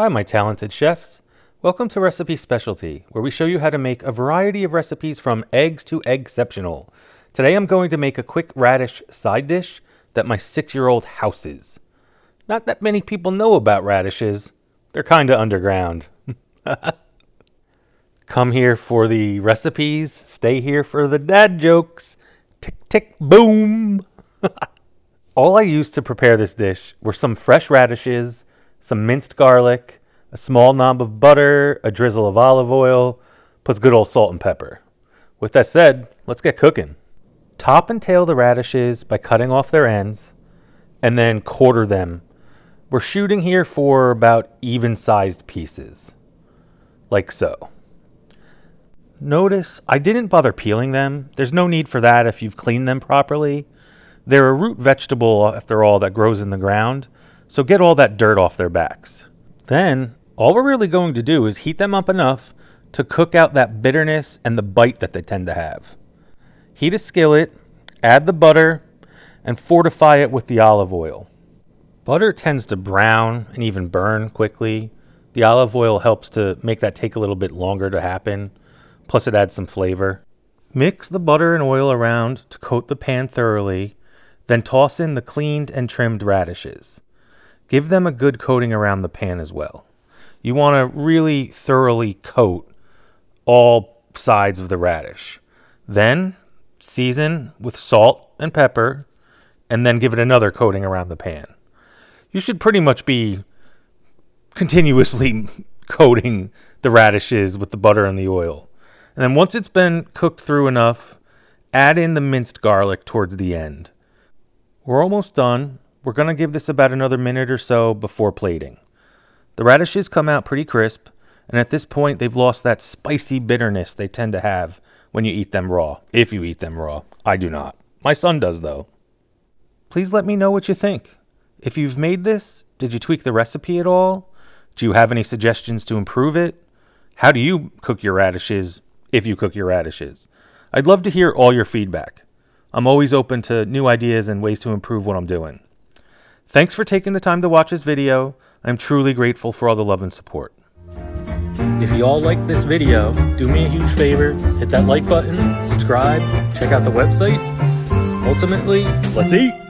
Hi, my talented chefs. Welcome to Recipe Specialty, where we show you how to make a variety of recipes from eggs to eggceptional. Today I'm going to make a quick radish side dish that my 6-year-old houses. Not that many people know about radishes. They're kind of underground. Come here for the recipes, stay here for the dad jokes. Tick, tick, boom. All I used to prepare this dish were some fresh radishes, some minced garlic, a small knob of butter, a drizzle of olive oil, plus good old salt and pepper. With that said, let's get cooking. Top and tail the radishes by cutting off their ends, and then quarter them. We're shooting here for about even-sized pieces, like so. Notice I didn't bother peeling them. There's no need for that if you've cleaned them properly. They're a root vegetable, after all, that grows in the ground, so get all that dirt off their backs. Then, all we're really going to do is heat them up enough to cook out that bitterness and the bite that they tend to have. Heat a skillet, add the butter, and fortify it with the olive oil. Butter tends to brown and even burn quickly. The olive oil helps to make that take a little bit longer to happen, plus it adds some flavor. Mix the butter and oil around to coat the pan thoroughly, then toss in the cleaned and trimmed radishes. Give them a good coating around the pan as well. You want to really thoroughly coat all sides of the radish. Then season with salt and pepper, and then give it another coating around the pan. You should pretty much be continuously coating the radishes with the butter and the oil. And then once it's been cooked through enough, add in the minced garlic towards the end. We're almost done. We're going to give this about another minute or so before plating. The radishes come out pretty crisp, and at this point they've lost that spicy bitterness they tend to have when you eat them raw. If you eat them raw. I do not. My son does, though. Please let me know what you think. If you've made this, did you tweak the recipe at all? Do you have any suggestions to improve it? How do you cook your radishes, if you cook your radishes? I'd love to hear all your feedback. I'm always open to new ideas and ways to improve what I'm doing. Thanks for taking the time to watch this video. I'm truly grateful for all the love and support. If you all liked this video, do me a huge favor, hit that like button, subscribe, check out the website. Ultimately, let's eat!